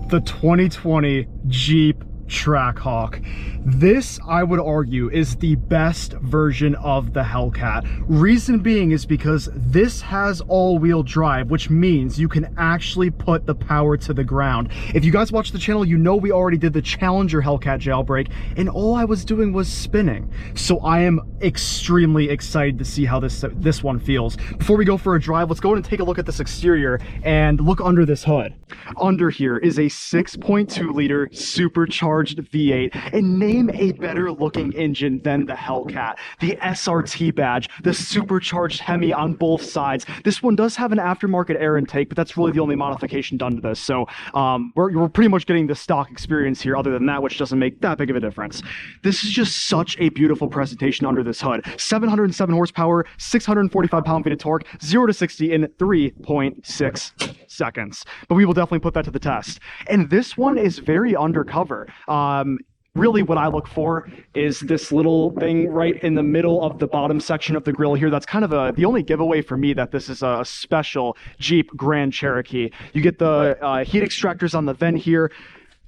the 2020 Jeep Trackhawk. This, I would argue, is the best version of the Hellcat. Reason being is because this has all-wheel drive, which means you can actually put the power to the ground. If you guys watch the channel, you know we already did the Challenger Hellcat jailbreak, and all I was doing was spinning. So I am extremely excited to see how this one feels. Before we go for a drive, let's go and take a look at this exterior and look under this hood. Under here is a 6.2 liter supercharged V8, and name a better looking engine than the Hellcat. The SRT badge, the supercharged Hemi on both sides. This one does have an aftermarket air intake, but that's really the only modification done to this. So we're pretty much getting the stock experience here, other than that, which doesn't make that big of a difference. This is just such a beautiful presentation under this hood. 707 horsepower, 645 pound-feet of torque, 0 to 60 in 3.6 seconds. But we will definitely put that to the test. And this one is very undercover. Really what I look for is this little thing right in the middle of the bottom section of the grille here. That's kind of the only giveaway for me that this is a special Jeep Grand Cherokee. You get the heat extractors on the vent here.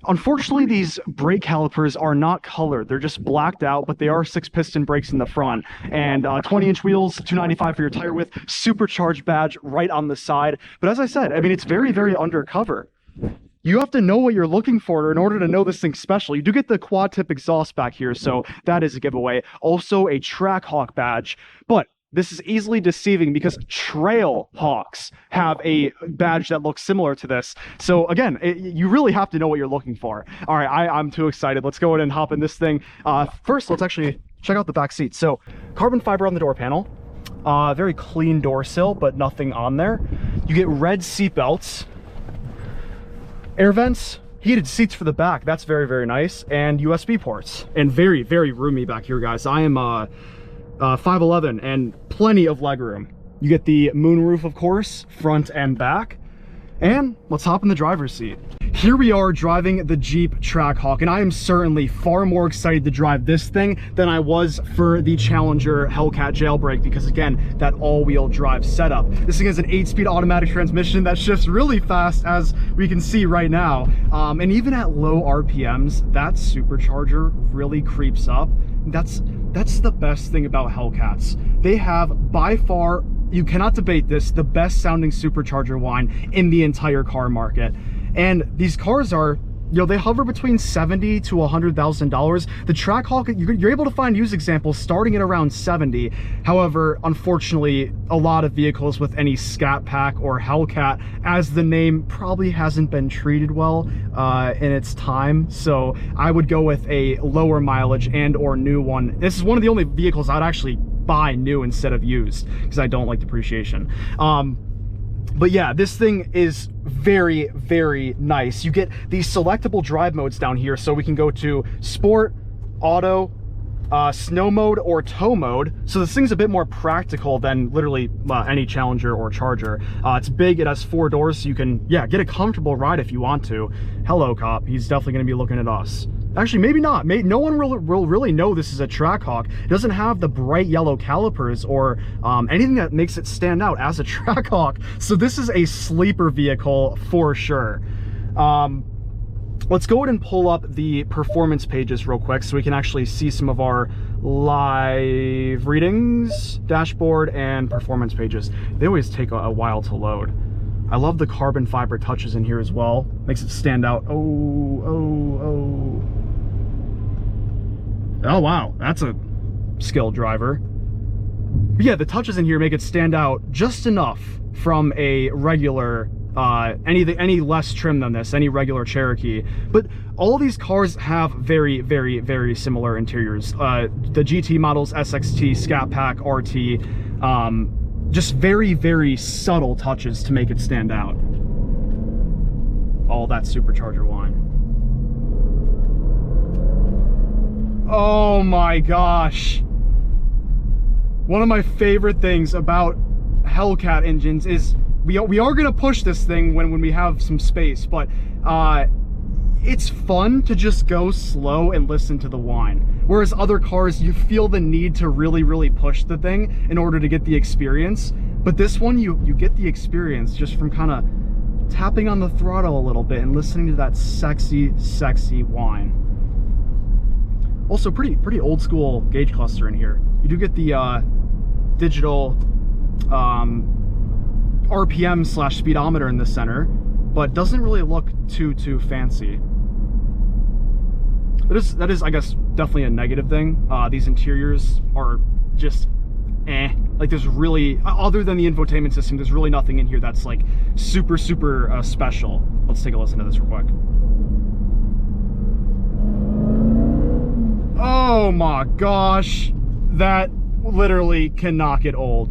Unfortunately, these brake calipers are not colored. They're just blacked out, but they are 6-piston brakes in the front. And 20-inch wheels, 295 for your tire width, supercharged badge right on the side. But as I said, I mean, it's very, very undercover. You have to know what you're looking for in order to know this thing's special. You do get the quad tip exhaust back here, so that is a giveaway. Also a Trackhawk badge, but this is easily deceiving because Trail Hawks have a badge that looks similar to this. So again, you really have to know what you're looking for. All right, I'm too excited. Let's go ahead and hop in this thing. First, let's actually check out the back seat. So carbon fiber on the door panel. Very clean door sill, but nothing on there. You get red seat belts. Air vents, heated seats for the back. That's very, very nice. And USB ports. And very, very roomy back here, guys. I am 5'11" and plenty of legroom. You get the moonroof, of course, front and back. And let's hop in the driver's seat. Here we are driving the Jeep Trackhawk, and I am certainly far more excited to drive this thing than I was for the Challenger Hellcat jailbreak, because again, that all-wheel drive setup. This thing has an 8-speed automatic transmission that shifts really fast, as we can see right now. And even at low RPMs, that supercharger really creeps up. That's the best thing about Hellcats. They have, by far, you cannot debate this, the best sounding supercharger whine in the entire car market. And these cars are, you know, they hover between $70,000 to $100,000. The Trackhawk, you're able to find used examples starting at around 70. However, unfortunately, a lot of vehicles with any Scat Pack or Hellcat, as the name, probably hasn't been treated well in its time. So I would go with a lower mileage and or new one. This is one of the only vehicles I'd actually buy new instead of used, because I don't like depreciation. But yeah, this thing is very, very nice. You get these selectable drive modes down here, so we can go to sport, auto, snow mode, or tow mode. So this thing's a bit more practical than literally any Challenger or Charger. It's big, it has 4 doors, so you can, yeah, get a comfortable ride if you want to. Hello, cop, he's definitely gonna be looking at us. Actually, maybe not. No one will really know this is a Trackhawk. It doesn't have the bright yellow calipers or anything that makes it stand out as a Trackhawk. So this is a sleeper vehicle for sure. Let's go ahead and pull up the performance pages real quick so we can actually see some of our live readings, dashboard, and performance pages. They always take a while to load. I love the carbon fiber touches in here as well. Makes it stand out. Oh wow, that's a skilled driver. But yeah, the touches in here make it stand out just enough from a regular, any less trim than this, any regular Cherokee. But all these cars have very, very, very similar interiors. The GT models, SXT, Scat Pack, RT, just very, very subtle touches to make it stand out. All that supercharger whine. Oh my gosh. One of my favorite things about Hellcat engines is we are gonna push this thing when we have some space, but it's fun to just go slow and listen to the whine. Whereas other cars, you feel the need to really, really push the thing in order to get the experience. But this one, you get the experience just from kind of tapping on the throttle a little bit and listening to that sexy, sexy whine. Also, pretty old school gauge cluster in here. You do get the digital RPM / speedometer in the center, but doesn't really look too fancy. That is, I guess, definitely a negative thing. These interiors are just like, there's really, other than the infotainment system, there's really nothing in here that's like super special. Let's take a listen to this real quick. Oh my gosh, that literally can knock it old.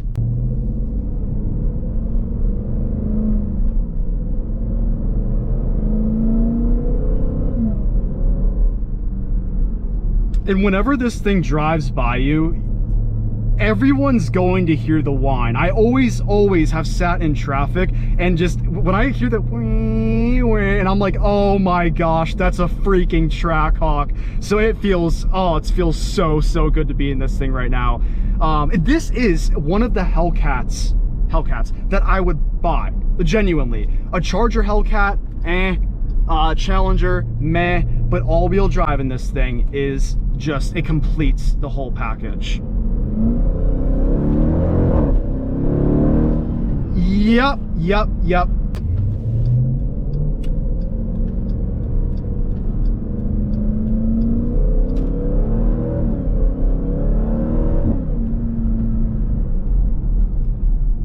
And whenever this thing drives by you, everyone's going to hear the whine. I always have sat in traffic and just, when I hear that, and I'm like, oh my gosh, that's a freaking Trackhawk. So it feels, it feels so good to be in this thing right now. This is one of the Hellcats that I would buy, genuinely. A Charger Hellcat, Challenger, meh, but all-wheel drive in this thing is just, it completes the whole package. Yep.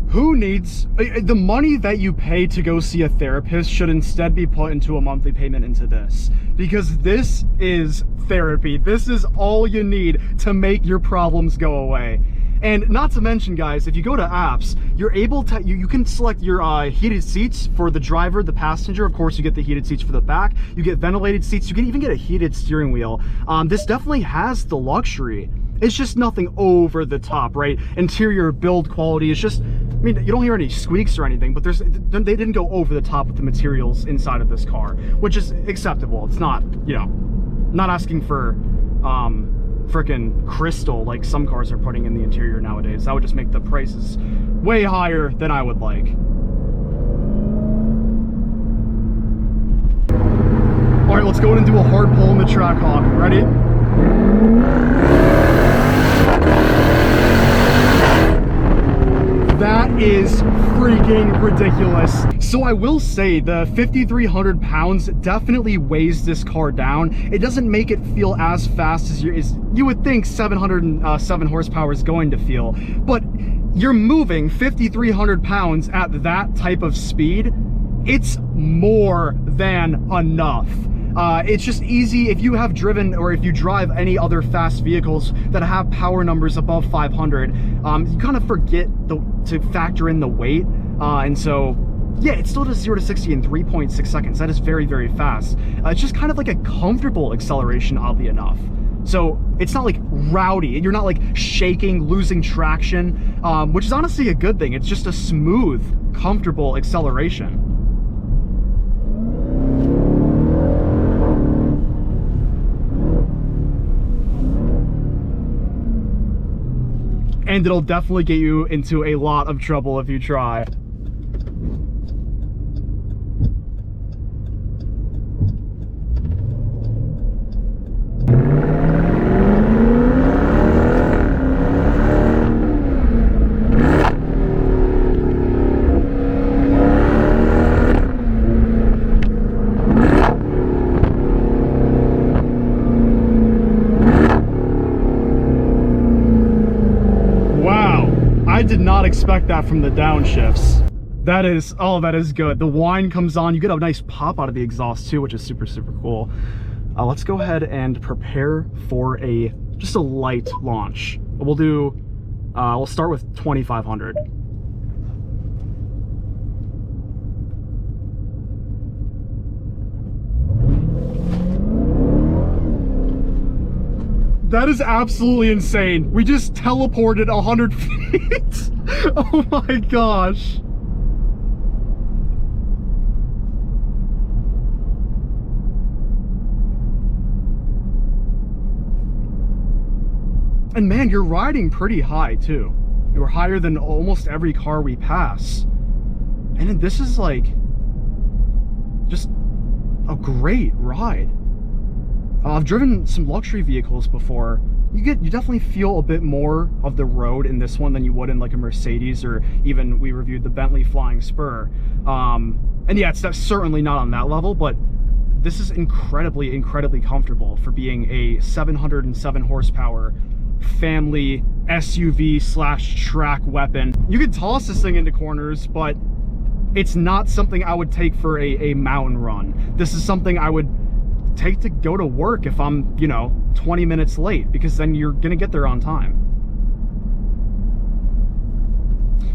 Who needs the money that you pay to go see a therapist should instead be put into a monthly payment into this, because this is therapy. This is all you need to make your problems go away. And not to mention, guys, if you go to apps, you're able to, you can select your heated seats for the driver, the passenger. Of course, you get the heated seats for the back. You get ventilated seats. You can even get a heated steering wheel. This definitely has the luxury. It's just nothing over the top, right? Interior build quality is just, I mean, you don't hear any squeaks or anything, but they didn't go over the top with the materials inside of this car, which is acceptable. It's not, you know, not asking for freaking crystal like some cars are putting in the interior nowadays. That would just make the prices way higher than I would like. All right, let's go in and do a hard pull in the Trackhawk. Ready? That is freaking ridiculous. So I will say the 5,300 pounds definitely weighs this car down. It doesn't make it feel as fast as you would think 707 horsepower is going to feel, but you're moving 5,300 pounds at that type of speed. It's more than enough. It's just easy if you have driven, or if you drive any other fast vehicles that have power numbers above 500, you kind of forget to factor in the weight. And so, yeah, it still does 0 to 60 in 3.6 seconds. That is very fast. It's just kind of like a comfortable acceleration, oddly enough. So it's not like rowdy, you're not like shaking, losing traction, which is honestly a good thing. It's just a smooth, comfortable acceleration. And it'll definitely get you into a lot of trouble if you try. I did not expect that from the downshifts. That is, oh, that is good. The whine comes on. You get a nice pop out of the exhaust too, which is super cool. Let's go ahead and prepare for just a light launch. We'll start with 2,500. That is absolutely insane. We just teleported 100 feet. Oh my gosh. And man, you're riding pretty high too. You're higher than almost every car we pass. And this is like, just a great ride. I've driven some luxury vehicles before. You definitely feel a bit more of the road in this one than you would in like a Mercedes, or even we reviewed the Bentley Flying Spur. And yeah, that's certainly not on that level, but this is incredibly comfortable for being a 707 horsepower family SUV / track weapon. You could toss this thing into corners, but it's not something I would take for a mountain run. This is something I would take to go to work if I'm, you know, 20 minutes late, because then you're gonna get there on time.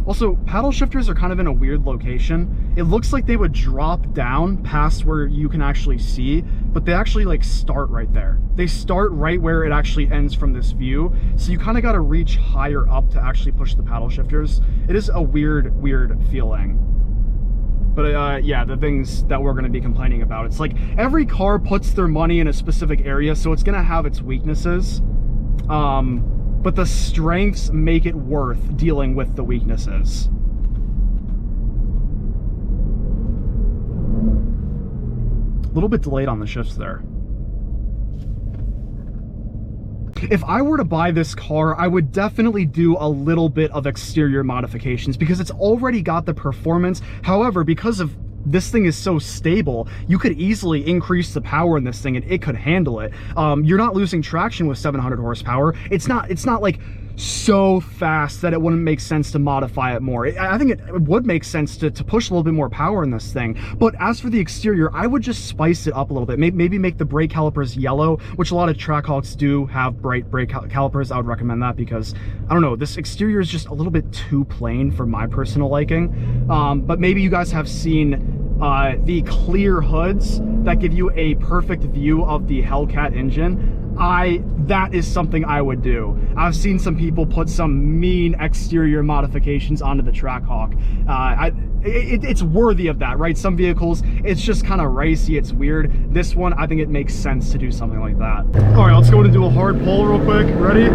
Also, paddle shifters are kind of in a weird location. It looks like they would drop down past where you can actually see, but they actually like start right there. They start right where it actually ends from this view. So you kind of got to reach higher up to actually push the paddle shifters. It is a weird feeling. But yeah, the things that we're going to be complaining about, it's like every car puts their money in a specific area, so it's going to have its weaknesses. But the strengths make it worth dealing with the weaknesses. A little bit delayed on the shifts there. If I were to buy this car, I would definitely do a little bit of exterior modifications because it's already got the performance. However, because of this thing is so stable, you could easily increase the power in this thing and it could handle it. You're not losing traction with 700 horsepower. It's not like so fast that it wouldn't make sense to modify it more. I think it would make sense to push a little bit more power in this thing. But as for the exterior, I would just spice it up a little bit. Maybe make the brake calipers yellow, which a lot of Trackhawks do have bright brake calipers. I would recommend that because, I don't know, this exterior is just a little bit too plain for my personal liking. But maybe you guys have seen the clear hoods that give you a perfect view of the Hellcat engine. That is something I would do. I've seen some people put some mean exterior modifications onto the Trackhawk. It's worthy of that, right? Some vehicles, it's just kind of racy, it's weird. This one, I think it makes sense to do something like that. All right, let's go and do a hard pull real quick. Ready?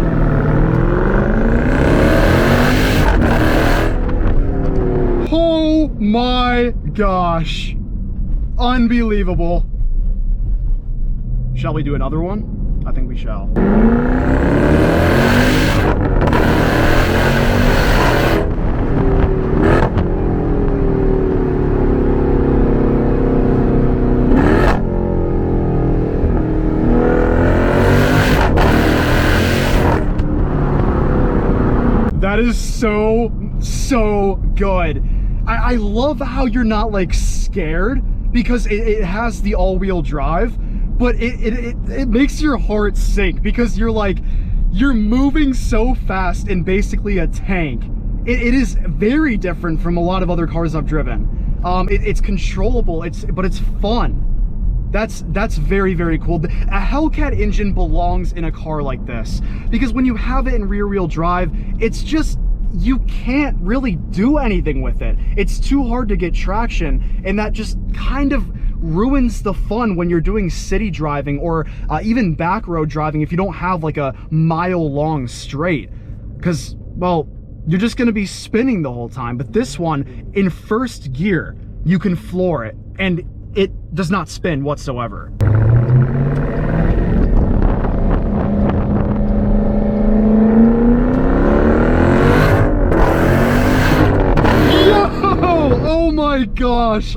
Oh my gosh. Unbelievable. Shall we do another one? I think we shall. That is so good. I love how you're not like scared because it has the all-wheel drive, but it makes your heart sink because you're moving so fast in basically a tank. It is very different from a lot of other cars I've driven. It's controllable, but it's fun. That's very cool. A Hellcat engine belongs in a car like this because when you have it in rear-wheel drive, it's just, you can't really do anything with it. It's too hard to get traction, and that just kind of ruins the fun when you're doing city driving or even back road driving if you don't have like a mile-long straight, because, well, you're just going to be spinning the whole time. But this one, in first gear, you can floor it, and it does not spin whatsoever.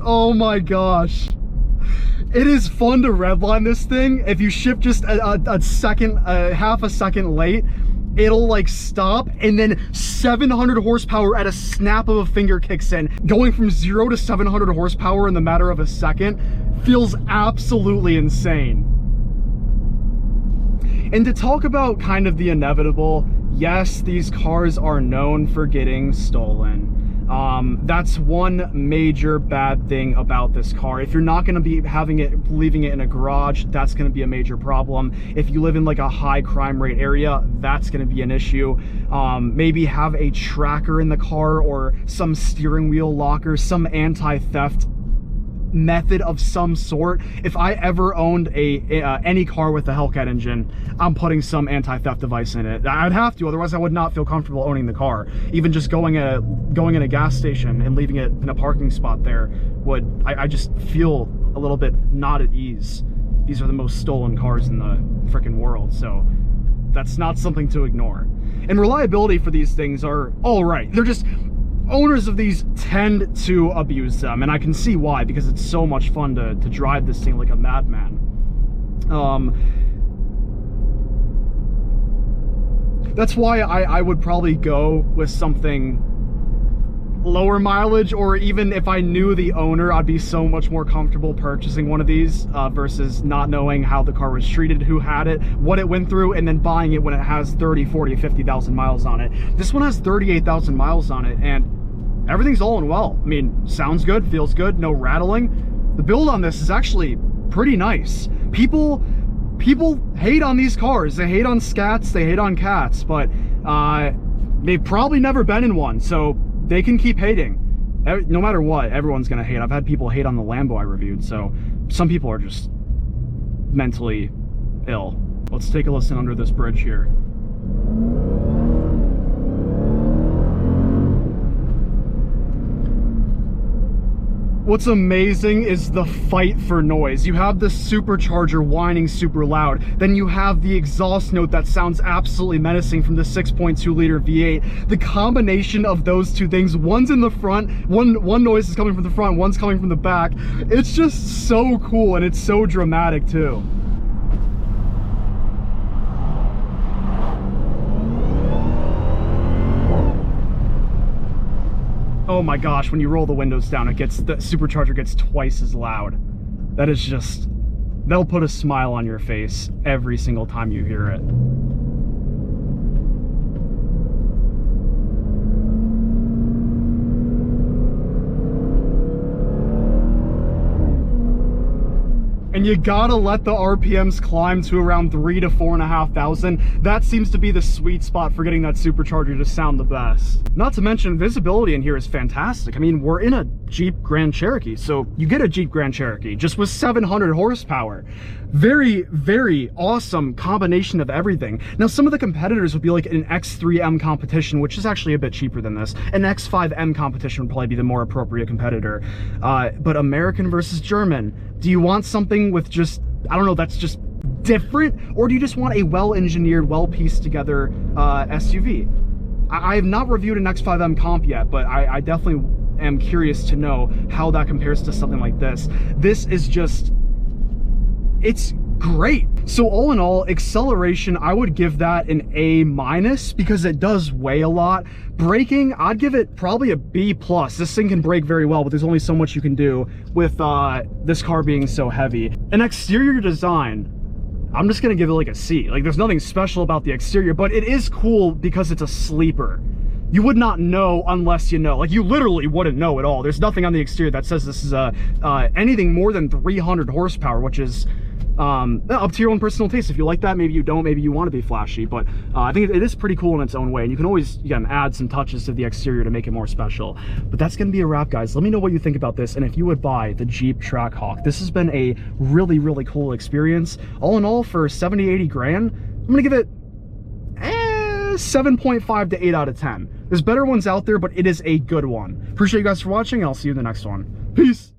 Oh my gosh. It is fun to redline this thing. If you shift just a second, half a second late, it'll like stop, and then 700 horsepower at a snap of a finger kicks in. Going from 0 to 700 horsepower in the matter of a second feels absolutely insane. And to talk about kind of the inevitable, yes, these cars are known for getting stolen. That's one major bad thing about this car. If you're not going to be leaving it in a garage, that's going to be a major problem. If you live in like a high crime rate area, that's going to be an issue. Maybe have a tracker in the car or some steering wheel locker, some anti-theft method of some sort. If I ever owned any car with a Hellcat engine, I'm putting some anti-theft device in it. I'd have to, otherwise I would not feel comfortable owning the car. Even just going in a gas station and leaving it in a parking spot there would, I just feel a little bit not at ease. These are the most stolen cars in the freaking world, so that's not something to ignore. And reliability for these things are all right. They're just, owners of these tend to abuse them, and I can see why, because it's so much fun to drive this thing like a madman. That's why I would probably go with something lower mileage, or even if I knew the owner, I'd be so much more comfortable purchasing one of these versus not knowing how the car was treated, who had it, what it went through, and then buying it when it has 30, 40, 50,000 miles on it. This one has 38,000 miles on it, and everything's all in well. I mean, sounds good, feels good, no rattling. The build on this is actually pretty nice. People hate on these cars. They hate on scats, they hate on cats, but they've probably never been in one, so they can keep hating. No matter what, everyone's gonna hate. I've had people hate on the Lambo I reviewed, so some people are just mentally ill. Let's take a listen under this bridge here. What's amazing is the fight for noise. You have the supercharger whining super loud. Then you have the exhaust note that sounds absolutely menacing from the 6.2 liter V8. The combination of those two things, one's in the front, one noise is coming from the front, one's coming from the back. It's just so cool, and it's so dramatic too. Oh my gosh, when you roll the windows down, the supercharger gets twice as loud. That is just, that'll put a smile on your face every single time you hear it. And you gotta let the RPMs climb to around 3,000 to 4,500. That seems to be the sweet spot for getting that supercharger to sound the best. Not to mention, visibility in here is fantastic. I mean, we're in a Jeep Grand Cherokee, so you get a Jeep Grand Cherokee just with 700 horsepower. Very, very awesome combination of everything. Now, some of the competitors would be like an X3M competition, which is actually a bit cheaper than this. An X5M competition would probably be the more appropriate competitor. But American versus German, do you want something with just, I don't know, that's just different? Or do you just want a well-engineered, well-pieced together SUV? I have not reviewed an X5M comp yet, but I definitely am curious to know how that compares to something like this. This is just, it's great. So all in all, acceleration, I would give that an A- because it does weigh a lot. Braking, I'd give it probably a B+. This thing can brake very well, but there's only so much you can do with this car being so heavy. An exterior design, I'm just gonna give it like a C. Like, there's nothing special about the exterior, but it is cool because it's a sleeper. You would not know unless you know. Like, you literally wouldn't know at all. There's nothing on the exterior that says this is anything more than 300 horsepower, which is up to your own personal taste. If you like that, maybe you don't, maybe you want to be flashy, but I think it is pretty cool in its own way, and you can always, again, add some touches to the exterior to make it more special. But that's gonna be a wrap, guys. Let me know what you think about this, and if you would buy the Jeep Trackhawk. This has been a really, really cool experience. All in all, for 70, 80 grand, I'm gonna give it 7.5 to 8 out of 10. There's better ones out there, but it is a good one. Appreciate you guys for watching, and I'll see you in the next one. Peace.